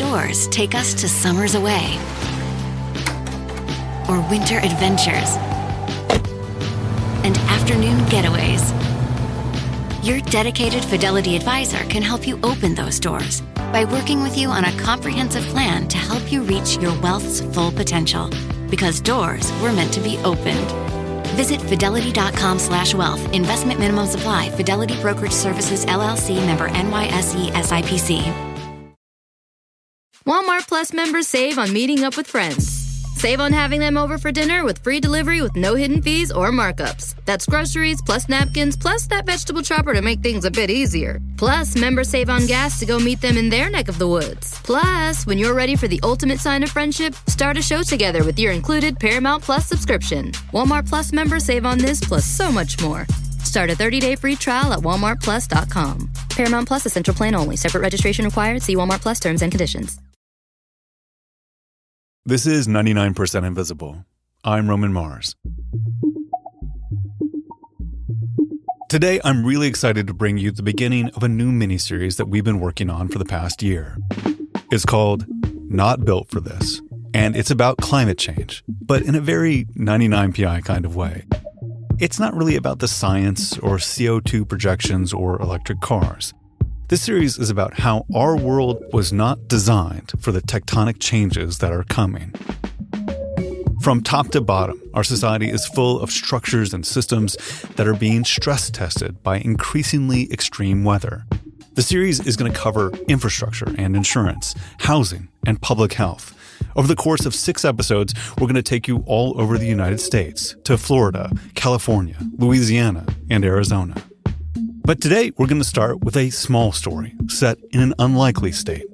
doors take us to summers away or winter adventures and afternoon getaways. Your dedicated Fidelity advisor can help you open those doors by working with you on a comprehensive plan to help you reach your wealth's full potential. Because doors were meant to be opened. Visit fidelity.com/wealth. Investment minimum supply. Fidelity Brokerage Services, LLC, member NYSE SIPC. Walmart Plus members save on meeting up with friends. Save on having them over for dinner with free delivery with no hidden fees or markups. That's groceries, plus napkins, plus that vegetable chopper to make things a bit easier. Plus, members save on gas to go meet them in their neck of the woods. Plus, when you're ready for the ultimate sign of friendship, start a show together with your included Paramount Plus subscription. Walmart Plus members save on this plus so much more. Start a 30-day free trial at walmartplus.com. Paramount Plus Essential Plan only. Separate registration required. See Walmart Plus terms and conditions. This is 99% Invisible. I'm Roman Mars. Today, I'm really excited to bring you the beginning of a new miniseries that we've been working on for the past year. It's called Not Built for This, and it's about climate change, but in a very 99PI kind of way. It's not really about the science or CO2 projections or electric cars. This series is about how our world was not designed for the tectonic changes that are coming. From top to bottom, our society is full of structures and systems that are being stress tested by increasingly extreme weather. The series is going to cover infrastructure and insurance, housing, and public health. Over the course of 6 episodes, we're going to take you all over the United States, to Florida, California, Louisiana, and Arizona. But today, we're going to start with a small story set in an unlikely state.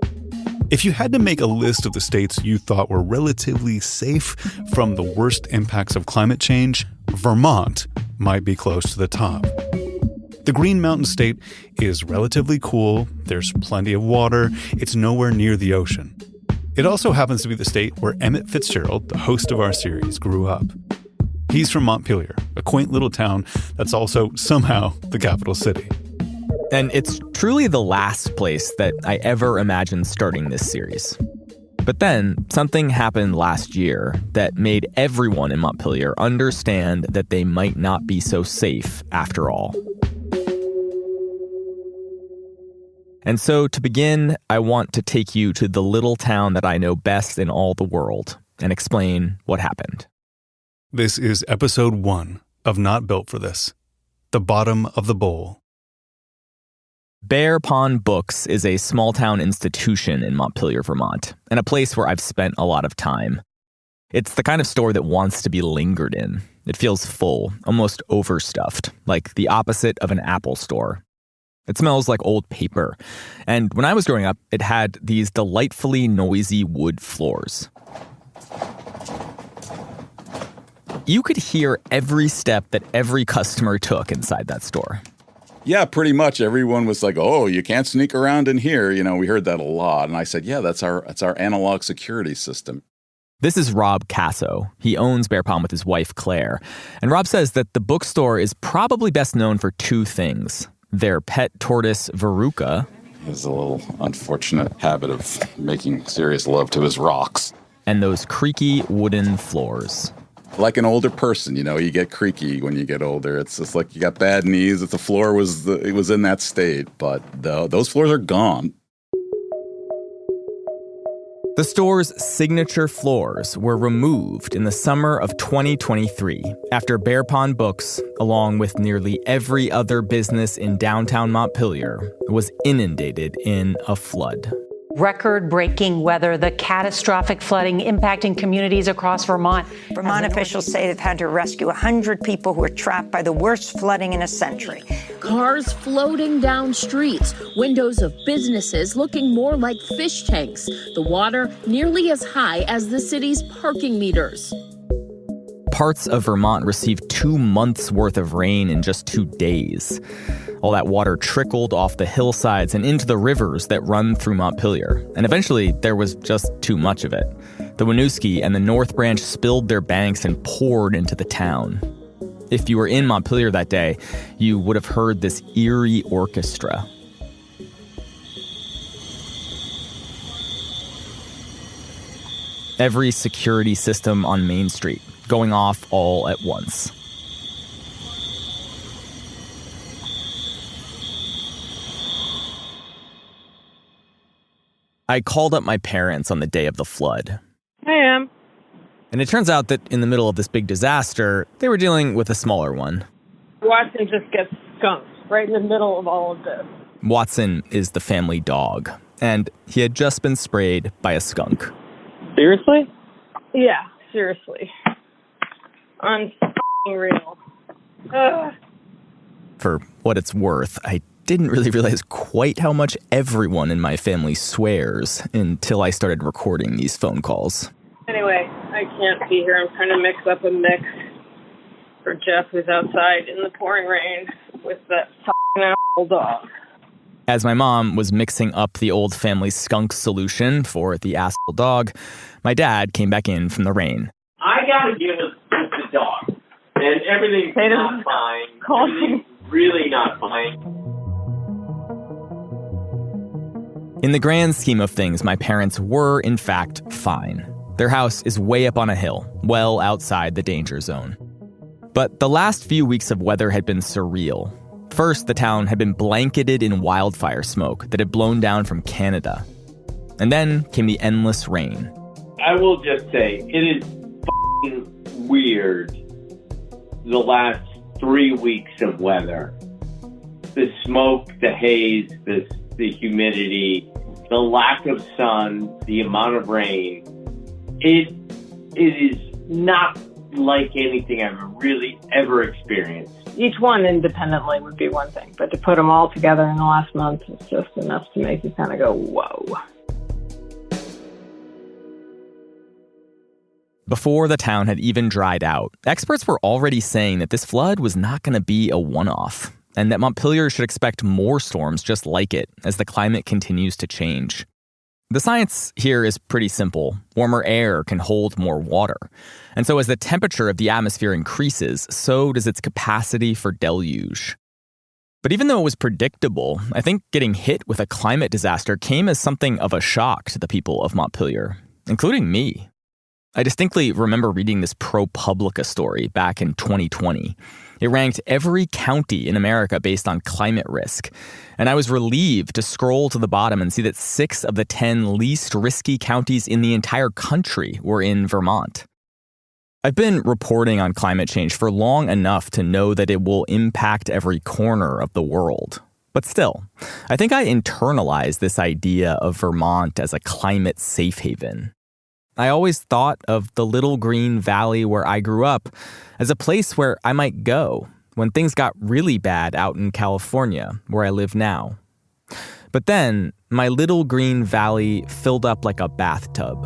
If you had to make a list of the states you thought were relatively safe from the worst impacts of climate change, Vermont might be close to the top. The Green Mountain State is relatively cool, there's plenty of water, it's nowhere near the ocean. It also happens to be the state where Emmett Fitzgerald, the host of our series, grew up. He's from Montpelier, a quaint little town that's also somehow the capital city. And it's truly the last place that I ever imagined starting this series. But then something happened last year that made everyone in Montpelier understand that they might not be so safe after all. And so to begin, I want to take you to the little town that I know best in all the world and explain what happened. This is episode 1 of Not Built for This, The Bottom of the Bowl. Bear Pond Books is a small-town institution in Montpelier, Vermont, and a place where I've spent a lot of time. It's the kind of store that wants to be lingered in. It feels full, almost overstuffed, like the opposite of an Apple store. It smells like old paper, and when I was growing up, it had these delightfully noisy wood floors. You could hear every step that every customer took inside that store. Yeah, pretty much. Everyone was like, oh, you can't sneak around in here. You know, we heard that a lot. And I said, yeah, that's our analog security system. This is Rob Casso. He owns Bear Pond with his wife, Claire. And Rob says that the bookstore is probably best known for 2 things. Their pet tortoise, Veruca. He has a little unfortunate habit of making serious love to his rocks. And those creaky wooden floors. Like an older person, you know, you get creaky when you get older. It's just like you got bad knees. If the floor was in that state, but those floors are gone. The store's signature floors were removed in the summer of 2023 after Bear Pond Books, along with nearly every other business in downtown Montpelier, was inundated in a flood. Record-breaking weather, the catastrophic flooding impacting communities across Vermont. Vermont officials say they've had to rescue 100 people who were trapped by the worst flooding in a century. Cars floating down streets, windows of businesses looking more like fish tanks, the water nearly as high as the city's parking meters. Parts of Vermont received 2 months' worth of rain in just 2 days. All that water trickled off the hillsides and into the rivers that run through Montpelier. And eventually, there was just too much of it. The Winooski and the North Branch spilled their banks and poured into the town. If you were in Montpelier that day, you would have heard this eerie orchestra. Every security system on Main Street going off all at once. I called up my parents on the day of the flood. I am. And it turns out that in the middle of this big disaster, they were dealing with a smaller one. Watson just gets skunked right in the middle of all of this. Watson is the family dog, and he had just been sprayed by a skunk. Seriously? Yeah, seriously. Unreal. For what it's worth, I didn't really realize quite how much everyone in my family swears until I started recording these phone calls. Anyway, I can't be here. I'm trying to mix up a mix for Jeff, who's outside in the pouring rain with that asshole dog. As my mom was mixing up the old family skunk solution for the asshole dog, my dad came back in from the rain. I gotta give it to the dog. And everything's not fine. Everything's really not fine. In the grand scheme of things, my parents were, in fact, fine. Their house is way up on a hill, well outside the danger zone. But the last few weeks of weather had been surreal. First, the town had been blanketed in wildfire smoke that had blown down from Canada. And then came the endless rain. I will just say, it is f***ing weird, the last 3 weeks of weather. The smoke, the haze, the humidity, the lack of sun, the amount of rain. It is not like anything I've really ever experienced. Each one independently would be one thing, but to put them all together in the last month is just enough to make you kind of go, whoa. Before the town had even dried out, experts were already saying that this flood was not going to be a one-off, and that Montpelier should expect more storms just like it as the climate continues to change. The science here is pretty simple. Warmer air can hold more water. And so as the temperature of the atmosphere increases, so does its capacity for deluge. But even though it was predictable, I think getting hit with a climate disaster came as something of a shock to the people of Montpelier, including me. I distinctly remember reading this ProPublica story back in 2020. It ranked every county in America based on climate risk. And I was relieved to scroll to the bottom and see that 6 of the 10 least risky counties in the entire country were in Vermont. I've been reporting on climate change for long enough to know that it will impact every corner of the world. But still, I think I internalized this idea of Vermont as a climate safe haven. I always thought of the little green valley where I grew up as a place where I might go when things got really bad out in California, where I live now. But then, my little green valley filled up like a bathtub.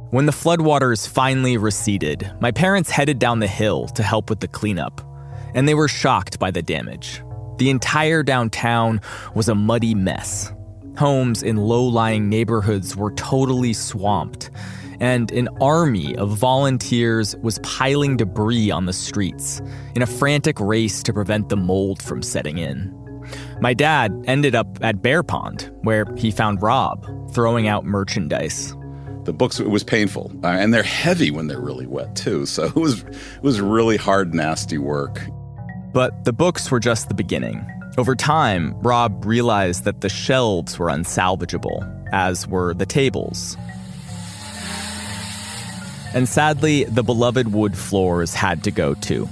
When the floodwaters finally receded, my parents headed down the hill to help with the cleanup, and they were shocked by the damage. The entire downtown was a muddy mess. Homes in low-lying neighborhoods were totally swamped, and an army of volunteers was piling debris on the streets in a frantic race to prevent the mold from setting in. My dad ended up at Bear Pond, where he found Rob throwing out merchandise. The books, it was painful, and they're heavy when they're really wet, too, so it was really hard, nasty work. But the books were just the beginning. Over time, Rob realized that the shelves were unsalvageable, as were the tables. And sadly, the beloved wood floors had to go too.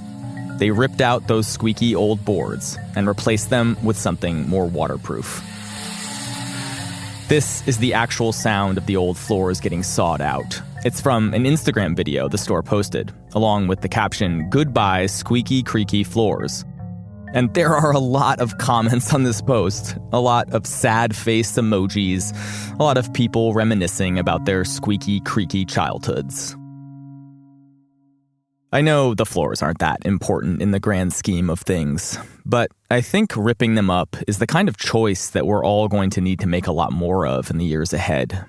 They ripped out those squeaky old boards and replaced them with something more waterproof. This is the actual sound of the old floors getting sawed out. It's from an Instagram video the store posted, along with the caption, "Goodbye, squeaky, creaky floors." And there are a lot of comments on this post, a lot of sad face emojis, a lot of people reminiscing about their squeaky, creaky childhoods. I know the floors aren't that important in the grand scheme of things, but I think ripping them up is the kind of choice that we're all going to need to make a lot more of in the years ahead.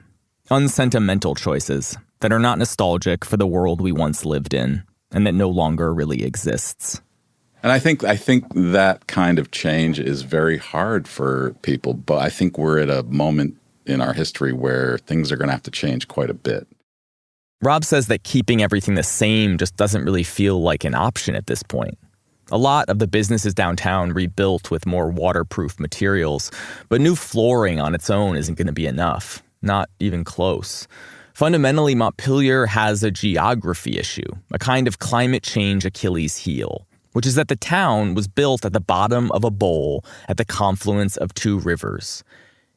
Unsentimental choices that are not nostalgic for the world we once lived in and that no longer really exists. And I think that kind of change is very hard for people, but I think we're at a moment in our history where things are going to have to change quite a bit. Rob says that keeping everything the same just doesn't really feel like an option at this point. A lot of the businesses downtown rebuilt with more waterproof materials, but new flooring on its own isn't going to be enough. Not even close. Fundamentally, Montpelier has a geography issue, a kind of climate change Achilles heel, which is that the town was built at the bottom of a bowl at the confluence of two rivers.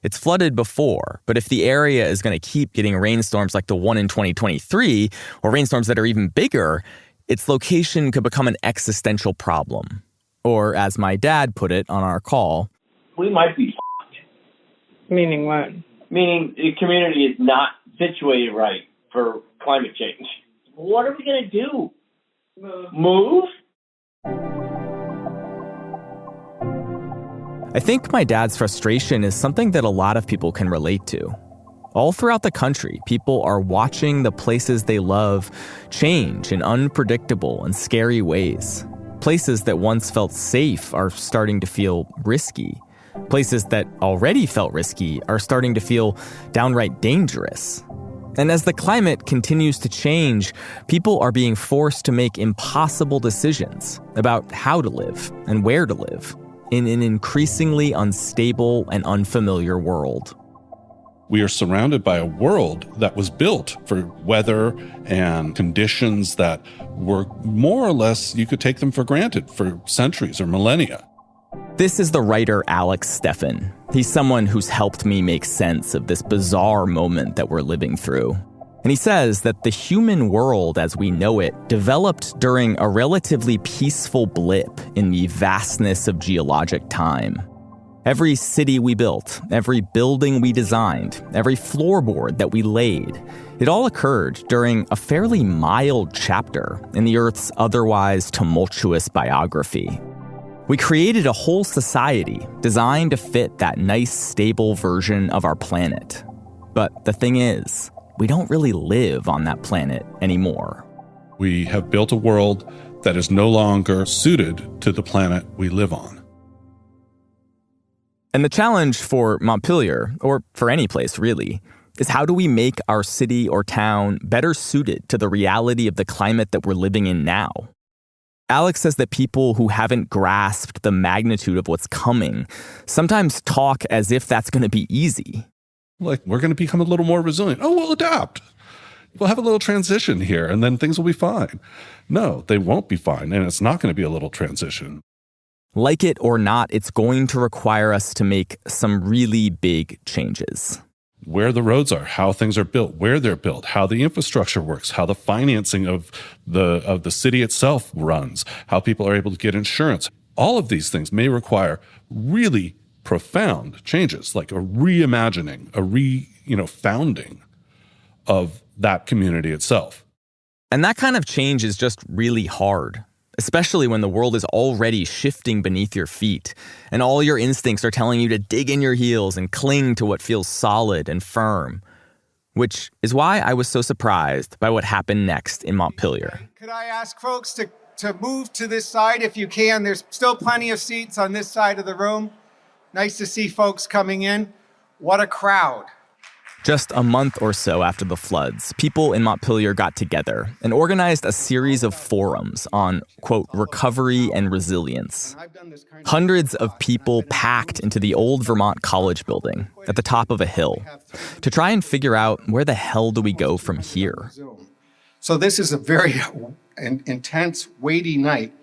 It's flooded before, but if the area is going to keep getting rainstorms like the one in 2023, or rainstorms that are even bigger, its location could become an existential problem. Or, as my dad put it on our call, we might be fucked. Meaning what? Meaning the community is not situated right for climate change. What are we going to do? Move? I think my dad's frustration is something that a lot of people can relate to. All throughout the country, people are watching the places they love change in unpredictable and scary ways. Places that once felt safe are starting to feel risky. Places that already felt risky are starting to feel downright dangerous. And as the climate continues to change, people are being forced to make impossible decisions about how to live and where to live in an increasingly unstable and unfamiliar world. We are surrounded by a world that was built for weather and conditions that were more or less, you could take them for granted for centuries or millennia. This is the writer Alex Steffen. He's someone who's helped me make sense of this bizarre moment that we're living through. And he says that the human world as we know it developed during a relatively peaceful blip in the vastness of geologic time. Every city we built, every building we designed, every floorboard that we laid, it all occurred during a fairly mild chapter in the Earth's otherwise tumultuous biography. We created a whole society designed to fit that nice, stable version of our planet. But the thing is, we don't really live on that planet anymore. We have built a world that is no longer suited to the planet we live on. And the challenge for Montpelier, or for any place really, is how do we make our city or town better suited to the reality of the climate that we're living in now? Alex says that people who haven't grasped the magnitude of what's coming sometimes talk as if that's going to be easy. Like, we're going to become a little more resilient. Oh, we'll adapt. We'll have a little transition here, and then things will be fine. No, they won't be fine, and it's not going to be a little transition. Like it or not, it's going to require us to make some really big changes. Where the roads are, how things are built, where they're built, how the infrastructure works, how the financing of the city itself runs, how people are able to get insurance. All of these things may require really profound changes, like a reimagining, a founding of that community itself. And that kind of change is just really hard, especially when the world is already shifting beneath your feet and all your instincts are telling you to dig in your heels and cling to what feels solid and firm, which is why I was so surprised by what happened next in Montpelier. Could I ask folks to move to this side if you can? There's still plenty of seats on this side of the room. Nice to see folks coming in. What a crowd. Just a month or so after the floods, people in Montpelier got together and organized a series of forums on, quote, recovery and resilience. Hundreds of people packed into the old Vermont College building at the top of a hill to try and figure out where the hell do we go from here. So this is a very intense, weighty night.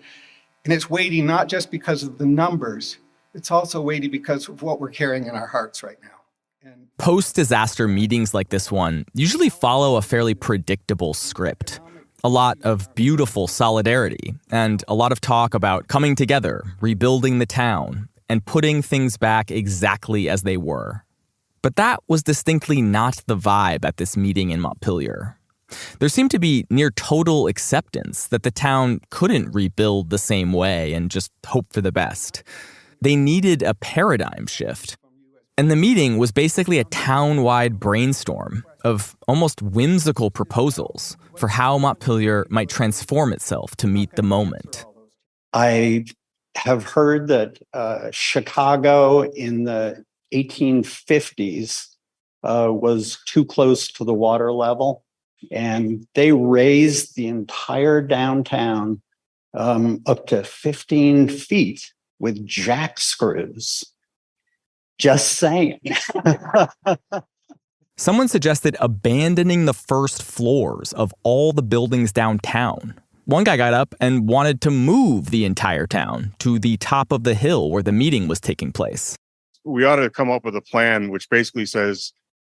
And it's weighty not just because of the numbers, it's also weighty because of what we're carrying in our hearts right now. Post-disaster meetings like this one usually follow a fairly predictable script. A lot of beautiful solidarity and a lot of talk about coming together, rebuilding the town, and putting things back exactly as they were. But that was distinctly not the vibe at this meeting in Montpelier. There seemed to be near total acceptance that the town couldn't rebuild the same way and just hope for the best. They needed a paradigm shift. And the meeting was basically a town-wide brainstorm of almost whimsical proposals for how Montpelier might transform itself to meet the moment. I have heard that Chicago in the 1850s was too close to the water level. And they raised the entire downtown up to 15 feet with jack screws. Just saying. Someone suggested abandoning the first floors of all the buildings downtown. One guy got up and wanted to move the entire town to the top of the hill where the meeting was taking place. We ought to come up with a plan which basically says,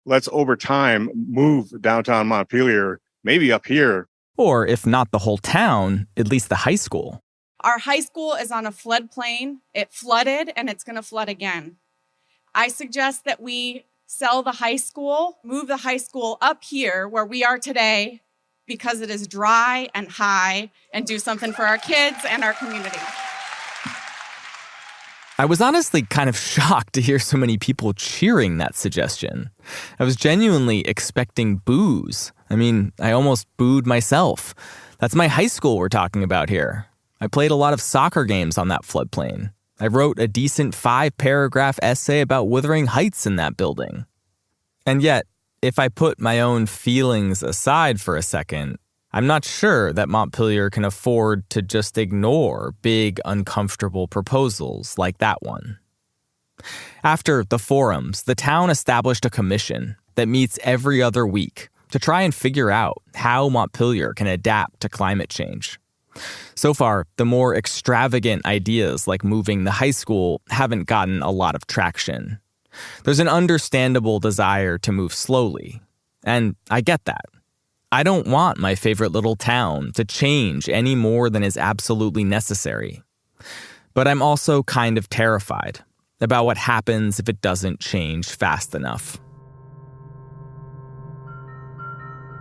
let's over time move downtown Montpelier, maybe up here. Or if not the whole town, at least the high school. Our high school is on a floodplain. It flooded and it's going to flood again. I suggest that we sell the high school, move the high school up here where we are today because it is dry and high, and do something for our kids and our community. I was honestly kind of shocked to hear so many people cheering that suggestion. I was genuinely expecting boos. I mean, I almost booed myself. That's my high school we're talking about here. I played a lot of soccer games on that floodplain. I wrote a decent 5-paragraph essay about Wuthering Heights in that building. And yet, if I put my own feelings aside for a second, I'm not sure that Montpelier can afford to just ignore big, uncomfortable proposals like that one. After the forums, the town established a commission that meets every other week to try and figure out how Montpelier can adapt to climate change. So far, the more extravagant ideas like moving the high school haven't gotten a lot of traction. There's an understandable desire to move slowly, and I get that. I don't want my favorite little town to change any more than is absolutely necessary. But I'm also kind of terrified about what happens if it doesn't change fast enough.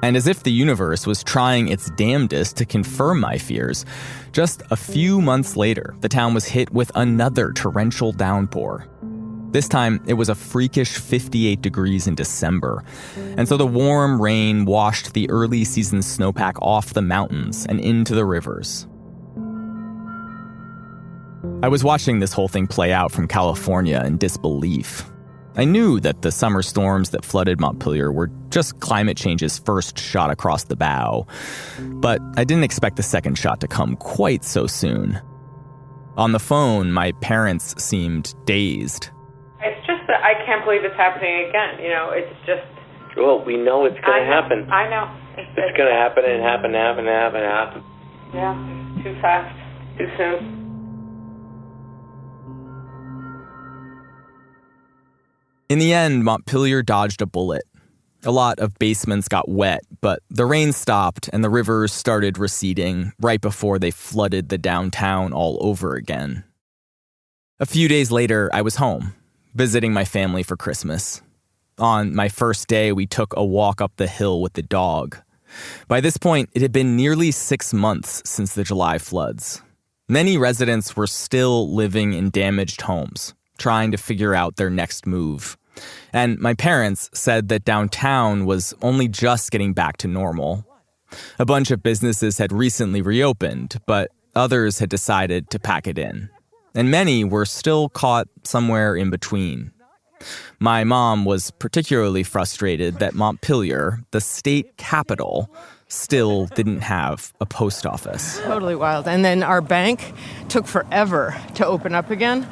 And as if the universe was trying its damnedest to confirm my fears, just a few months later, the town was hit with another torrential downpour. This time, it was a freakish 58 degrees in December, and so the warm rain washed the early season snowpack off the mountains and into the rivers. I was watching this whole thing play out from California in disbelief. I knew that the summer storms that flooded Montpelier were just climate change's first shot across the bow, but I didn't expect the second shot to come quite so soon. On the phone, my parents seemed dazed. It's just that I can't believe it's happening again. You know, it's just... Well, we know it's going to happen. I know. It's going to happen and happen. Yeah, too fast, too soon. In the end, Montpelier dodged a bullet. A lot of basements got wet, but the rain stopped and the rivers started receding right before they flooded the downtown all over again. A few days later, I was home, visiting my family for Christmas. On my first day, we took a walk up the hill with the dog. By this point, it had been nearly 6 months since the July floods. Many residents were still living in damaged homes, trying to figure out their next move. And my parents said that downtown was only just getting back to normal. A bunch of businesses had recently reopened, but others had decided to pack it in. And many were still caught somewhere in between. My mom was particularly frustrated that Montpelier, the state capital, still didn't have a post office. Totally wild. And then our bank took forever to open up again,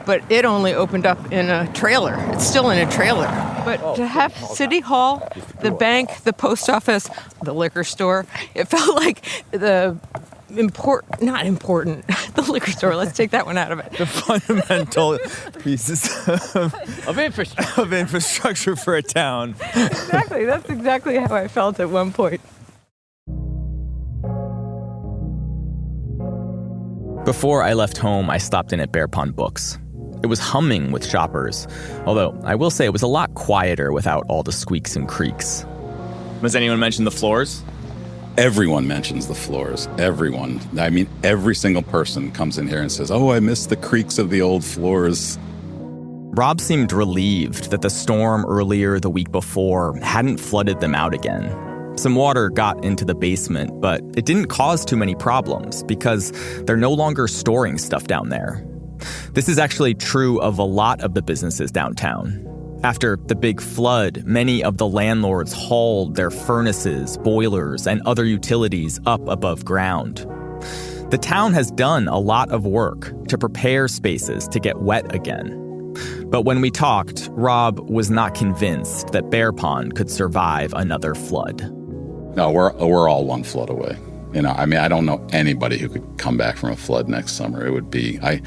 but it only opened up in a trailer. It's still in a trailer. But to have City Hall, the bank, the post office, the liquor store, it felt like the the liquor store, let's take that one out of it. The fundamental pieces of infrastructure for a town. Exactly, that's exactly how I felt at one point. Before I left home, I stopped in at Bear Pond Books. It was humming with shoppers, although I will say it was a lot quieter without all the squeaks and creaks. Has anyone mentioned the floors? Everyone mentions the floors. Everyone. I mean, every single person comes in here and says, oh, I miss the creaks of the old floors. Rob seemed relieved that the storm earlier the week before hadn't flooded them out again. Some water got into the basement, but it didn't cause too many problems because they're no longer storing stuff down there. This is actually true of a lot of the businesses downtown. After the big flood, many of the landlords hauled their furnaces, boilers, and other utilities up above ground. The town has done a lot of work to prepare spaces to get wet again. But when we talked, Rob was not convinced that Bear Pond could survive another flood. No, we're all one flood away. I don't know anybody who could come back from a flood next summer. It would be, I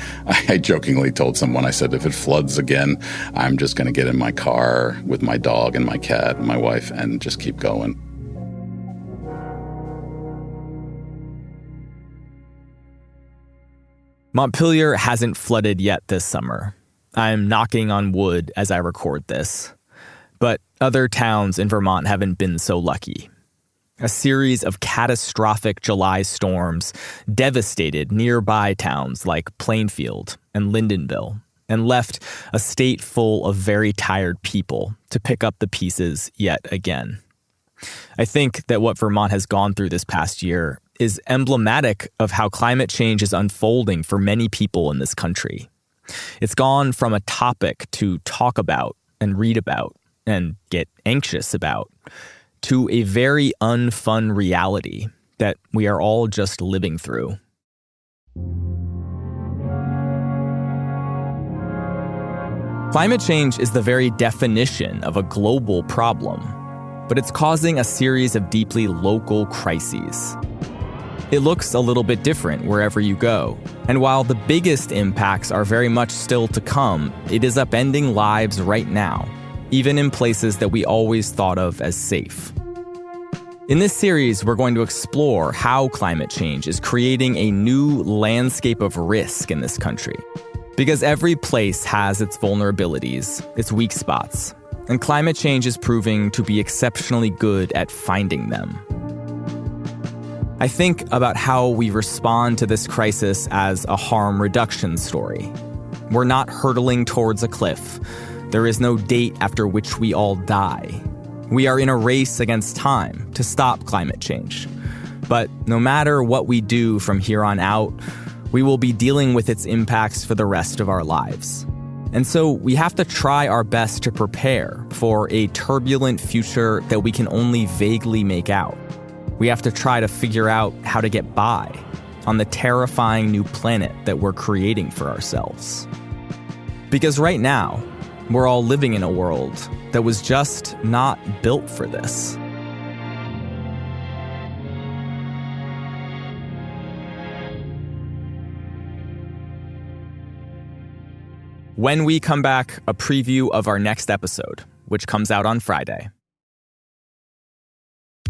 jokingly told someone, I said, if it floods again, I'm just going to get in my car with my dog and my cat and my wife and just keep going. Montpelier hasn't flooded yet this summer. I'm knocking on wood as I record this. But other towns in Vermont haven't been so lucky. A series of catastrophic July storms devastated nearby towns like Plainfield and Lyndonville and left a state full of very tired people to pick up the pieces yet again. I think that what Vermont has gone through this past year is emblematic of how climate change is unfolding for many people in this country. It's gone from a topic to talk about and read about and get anxious about to a very unfun reality that we are all just living through. Climate change is the very definition of a global problem, but it's causing a series of deeply local crises. It looks a little bit different wherever you go, and while the biggest impacts are very much still to come, it is upending lives right now, even in places that we always thought of as safe. In this series, we're going to explore how climate change is creating a new landscape of risk in this country. Because every place has its vulnerabilities, its weak spots, and climate change is proving to be exceptionally good at finding them. I think about how we respond to this crisis as a harm reduction story. We're not hurtling towards a cliff. There is no date after which we all die. We are in a race against time to stop climate change. But no matter what we do from here on out, we will be dealing with its impacts for the rest of our lives. And so we have to try our best to prepare for a turbulent future that we can only vaguely make out. We have to try to figure out how to get by on the terrifying new planet that we're creating for ourselves. Because right now, we're all living in a world that was just not built for this. When we come back, a preview of our next episode, which comes out on Friday.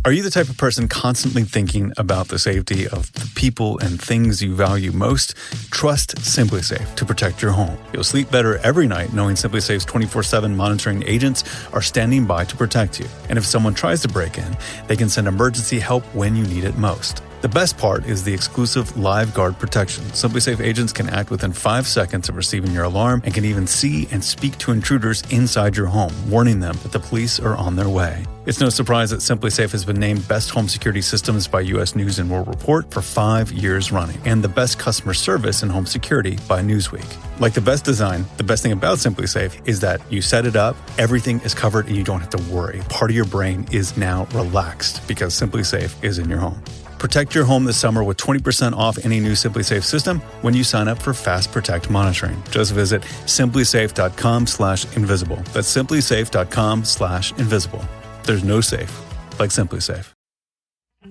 Are you the type of person constantly thinking about the safety of the people and things you value most? Trust SimpliSafe to protect your home. You'll sleep better every night knowing SimpliSafe's 24/7 monitoring agents are standing by to protect you. And if someone tries to break in, they can send emergency help when you need it most. The best part is the exclusive Live Guard protection. SimpliSafe agents can act within 5 seconds of receiving your alarm and can even see and speak to intruders inside your home, warning them that the police are on their way. It's no surprise that SimpliSafe has been named Best Home Security Systems by U.S. News & World Report for 5 years running, and the Best Customer Service in Home Security by Newsweek. Like the best design, the best thing about SimpliSafe is that you set it up, everything is covered, and you don't have to worry. Part of your brain is now relaxed because SimpliSafe is in your home. Protect your home this summer with 20% off any new SimpliSafe system when you sign up for Fast Protect monitoring. Just visit simplysafe.com/invisible. That's simplysafe.com/invisible. There's no safe like SimpliSafe.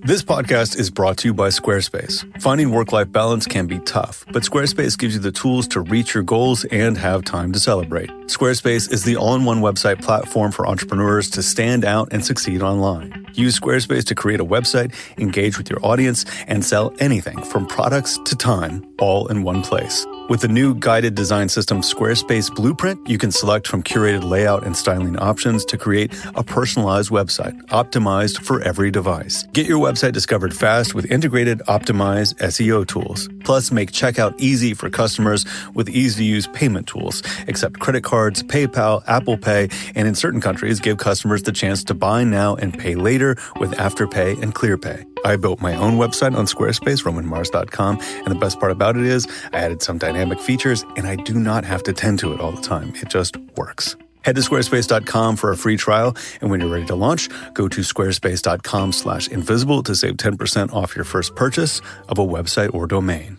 This podcast is brought to you by Squarespace. Finding work-life balance can be tough, but Squarespace gives you the tools to reach your goals and have time to celebrate. Squarespace is the all-in-one website platform for entrepreneurs to stand out and succeed online. Use Squarespace to create a website, engage with your audience, and sell anything from products to time, all in one place. With the new guided design system Squarespace Blueprint, you can select from curated layout and styling options to create a personalized website, optimized for every device. Get your website discovered fast with integrated, optimized SEO tools. Plus, make checkout easy for customers with easy-to-use payment tools. Accept credit cards, PayPal, Apple Pay, and in certain countries, give customers the chance to buy now and pay later with Afterpay and ClearPay. I built my own website on Squarespace, romanmars.com, and the best part about it is I added some dynamic features, and I do not have to tend to it all the time. It just works. Head to squarespace.com for a free trial, and when you're ready to launch, go to squarespace.com/invisible to save 10% off your first purchase of a website or domain.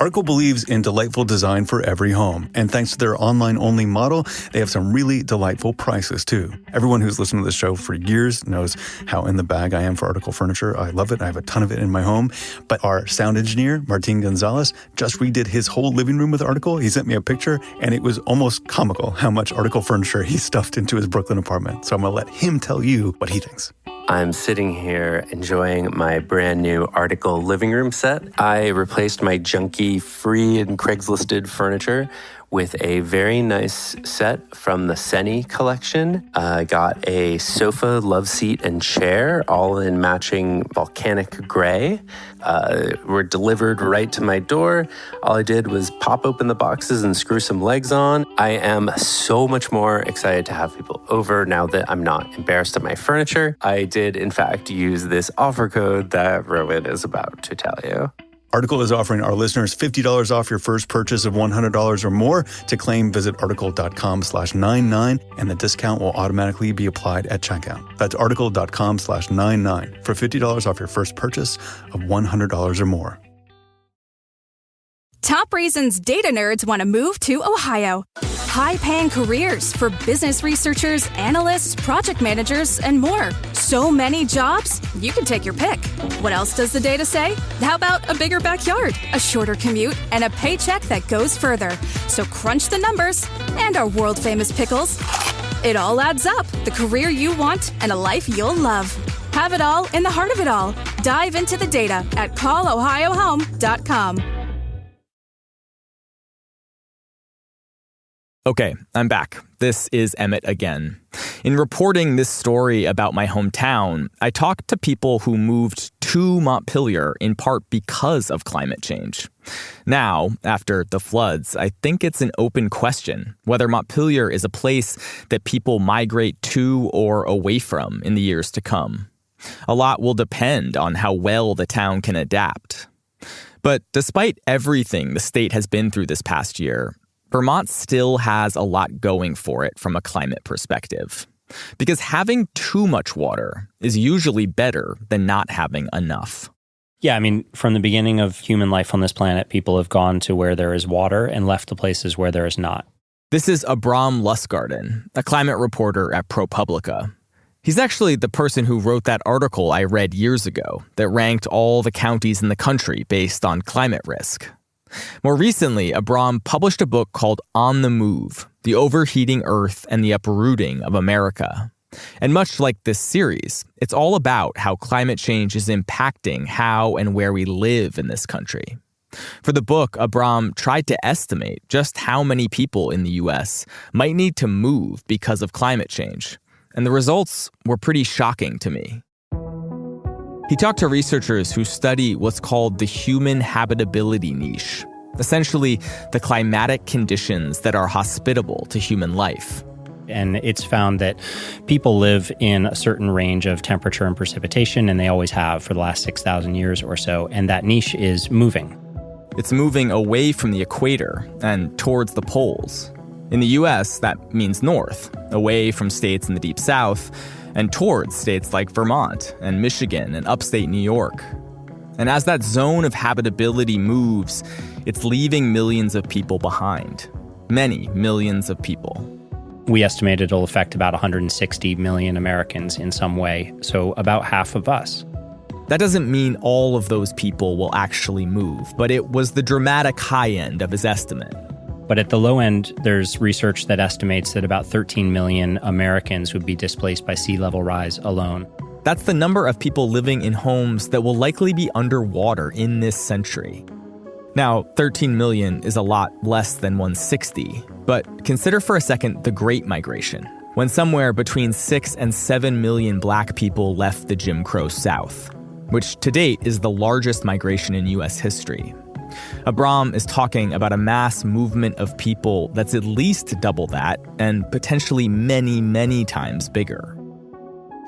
Article believes in delightful design for every home, and thanks to their online-only model, they have some really delightful prices, too. Everyone who's listened to the show for years knows how in the bag I am for Article furniture. I love it. I have a ton of it in my home. But our sound engineer, Martin Gonzalez, just redid his whole living room with Article. He sent me a picture, and it was almost comical how much Article furniture he stuffed into his Brooklyn apartment. So I'm going to let him tell you what he thinks. I'm sitting here enjoying my brand new Article living room set. I replaced my junky free and Craigslisted furniture with a very nice set from the Seni collection. I got a sofa, love seat, and chair, all in matching volcanic gray. Were delivered right to my door. All I did was pop open the boxes and screw some legs on. I am so much more excited to have people over now that I'm not embarrassed of my furniture. I did, in fact, use this offer code that Rowan is about to tell you. Article is offering our listeners $50 off your first purchase of $100 or more. To claim, visit article.com/99, and the discount will automatically be applied at checkout. That's article.com/99 for $50 off your first purchase of $100 or more. Top reasons data nerds want to move to Ohio. High-paying careers for business researchers, analysts, project managers, and more. So many jobs, you can take your pick. What else does the data say? How about a bigger backyard, a shorter commute, and a paycheck that goes further? So crunch the numbers and our world-famous pickles. It all adds up. The career you want and a life you'll love. Have it all in the heart of it all. Dive into the data at callohiohome.com. Okay, I'm back. This is Emmett again. In reporting this story about my hometown, I talked to people who moved to Montpelier in part because of climate change. Now, after the floods, I think it's an open question whether Montpelier is a place that people migrate to or away from in the years to come. A lot will depend on how well the town can adapt. But despite everything the state has been through this past year, Vermont still has a lot going for it from a climate perspective. Because having too much water is usually better than not having enough. Yeah, I mean, from the beginning of human life on this planet, people have gone to where there is water and left the places where there is not. This is Abram Lustgarten, a climate reporter at ProPublica. He's actually the person who wrote that article I read years ago that ranked all the counties in the country based on climate risk. More recently, Abram published a book called On the Move, The Overheating Earth and the Uprooting of America. And much like this series, it's all about how climate change is impacting how and where we live in this country. For the book, Abram tried to estimate just how many people in the U.S. might need to move because of climate change. And the results were pretty shocking to me. He talked to researchers who study what's called the human habitability niche, essentially the climatic conditions that are hospitable to human life. And it's found that people live in a certain range of temperature and precipitation, and they always have for the last 6,000 years or so, and that niche is moving. It's moving away from the equator and towards the poles. In the U.S., that means north, away from states in the Deep South, and towards states like Vermont and Michigan and upstate New York. And as that zone of habitability moves, it's leaving millions of people behind. Many millions of people. We estimate it'll affect about 160 million Americans in some way, so about half of us. That doesn't mean all of those people will actually move, but it was the dramatic high end of his estimate. But at the low end, there's research that estimates that about 13 million Americans would be displaced by sea level rise alone. That's the number of people living in homes that will likely be underwater in this century. Now, 13 million is a lot less than 160, but consider for a second the Great Migration, when somewhere between 6 and 7 million black people left the Jim Crow South, which to date is the largest migration in U.S. history. Abram is talking about a mass movement of people that's at least double that and potentially many, many times bigger.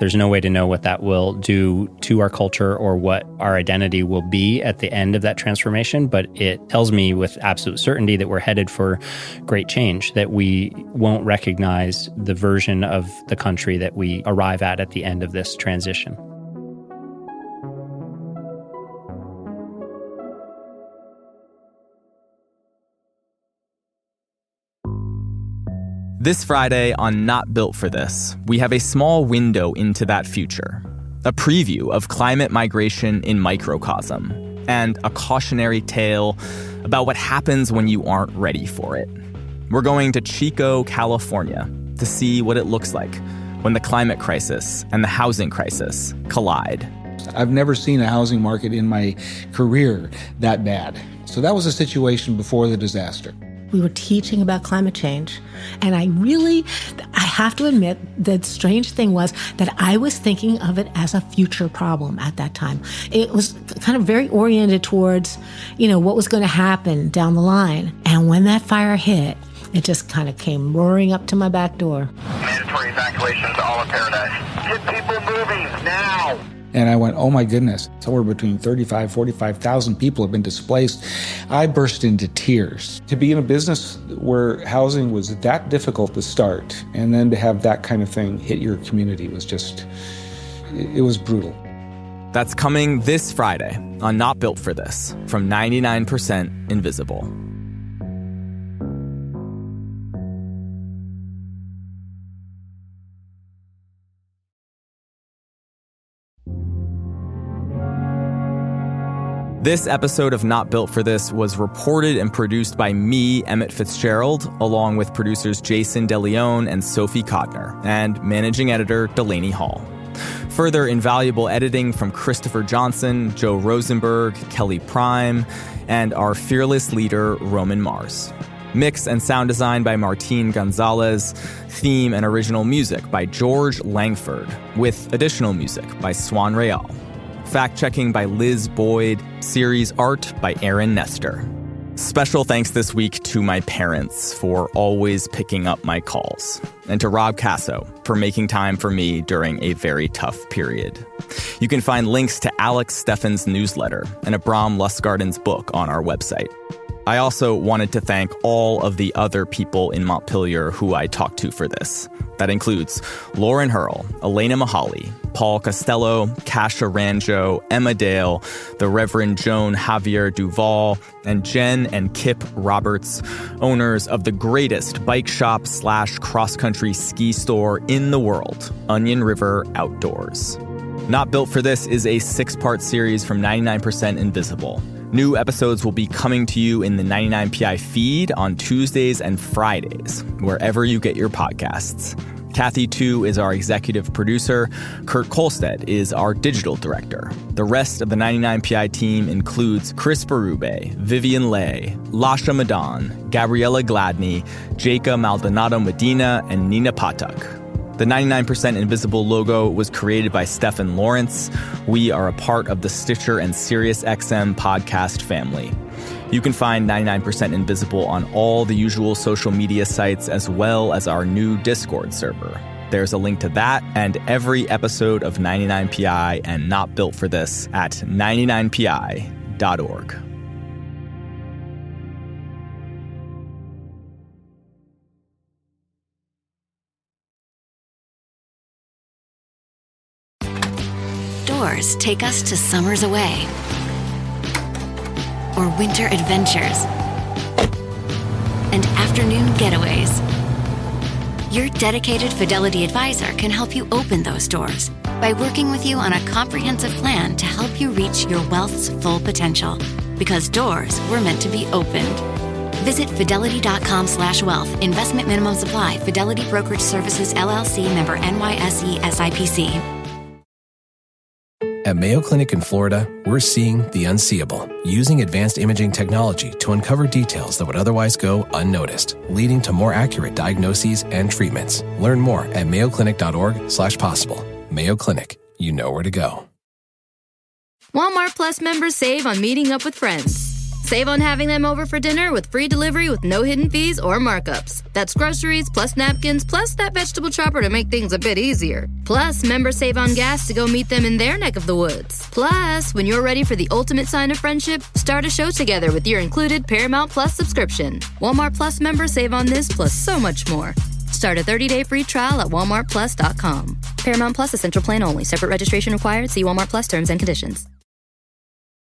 There's no way to know what that will do to our culture or what our identity will be at the end of that transformation, but it tells me with absolute certainty that we're headed for great change, that we won't recognize the version of the country that we arrive at the end of this transition. This Friday on Not Built for This, we have a small window into that future, a preview of climate migration in microcosm, and a cautionary tale about what happens when you aren't ready for it. We're going to Chico, California, to see what it looks like when the climate crisis and the housing crisis collide. I've never seen a housing market in my career that bad. So that was a situation before the disaster. We were teaching about climate change. And I have to admit, the strange thing was that I was thinking of it as a future problem at that time. It was kind of very oriented towards, what was going to happen down the line. And when that fire hit, it just kind of came roaring up to my back door. Mandatory evacuations all of Paradise. Get people moving now. And I went, oh my goodness, somewhere between 35, 45,000 people have been displaced. I burst into tears. To be in a business where housing was that difficult to start, and then to have that kind of thing hit your community was just, it was brutal. That's coming this Friday on Not Built for This from 99% Invisible. This episode of Not Built for This was reported and produced by me, Emmett Fitzgerald, along with producers Jason DeLeon and Sophie Codner, and managing editor Delaney Hall. Further invaluable editing from Christopher Johnson, Joe Rosenberg, Kelly Prime, and our fearless leader, Roman Mars. Mix and sound design by Martín Gonzalez. Theme and original music by George Langford, with additional music by Swan Real. Fact-checking by Liz Boyd. Series art by Aaron Nestor. Special thanks this week to my parents for always picking up my calls, and to Rob Casso for making time for me during a very tough period. You can find links to Alex Steffen's newsletter and Abram Lustgarten's book on our website. I also wanted to thank all of the other people in Montpelier who I talked to for this. That includes Lauren Hurl, Elena Mahali, Paul Costello, Kasha Ranjo, Emma Dale, the Reverend Joan Javier Duval, and Jen and Kip Roberts, owners of the greatest bike shop / cross-country ski store in the world, Onion River Outdoors. Not Built for This is a 6-part series from 99% Invisible. New episodes will be coming to you in the 99PI feed on Tuesdays and Fridays, wherever you get your podcasts. Kathy Tu is our executive producer. Kurt Kolstad is our digital director. The rest of the 99PI team includes Chris Berube, Vivian Lay, Lasha Madan, Gabriella Gladney, Jacob Maldonado Medina, and Nina Patak. The 99% Invisible logo was created by Stephen Lawrence. We are a part of the Stitcher and SiriusXM podcast family. You can find 99% Invisible on all the usual social media sites, as well as our new Discord server. There's a link to that and every episode of 99PI and Not Built for This at 99pi.org. Doors take us to summers away or winter adventures and afternoon getaways. Your dedicated Fidelity advisor can help you open those doors by working with you on a comprehensive plan to help you reach your wealth's full potential, because doors were meant to be opened. Visit fidelity.com/wealth. Investment minimum supply. Fidelity Brokerage Services, LLC, member NYSE SIPC. At Mayo Clinic in Florida, we're seeing the unseeable, using advanced imaging technology to uncover details that would otherwise go unnoticed, leading to more accurate diagnoses and treatments. Learn more at mayoclinic.org/possible. Mayo Clinic, you know where to go. Walmart Plus members save on meeting up with friends. Save on having them over for dinner with free delivery with no hidden fees or markups. That's groceries plus napkins plus that vegetable chopper to make things a bit easier. Plus, members save on gas to go meet them in their neck of the woods. Plus, when you're ready for the ultimate sign of friendship, start a show together with your included Paramount Plus subscription. Walmart Plus members save on this plus so much more. Start a 30-day free trial at walmartplus.com. Paramount Plus Essential Plan only. Separate registration required. See Walmart Plus terms and conditions.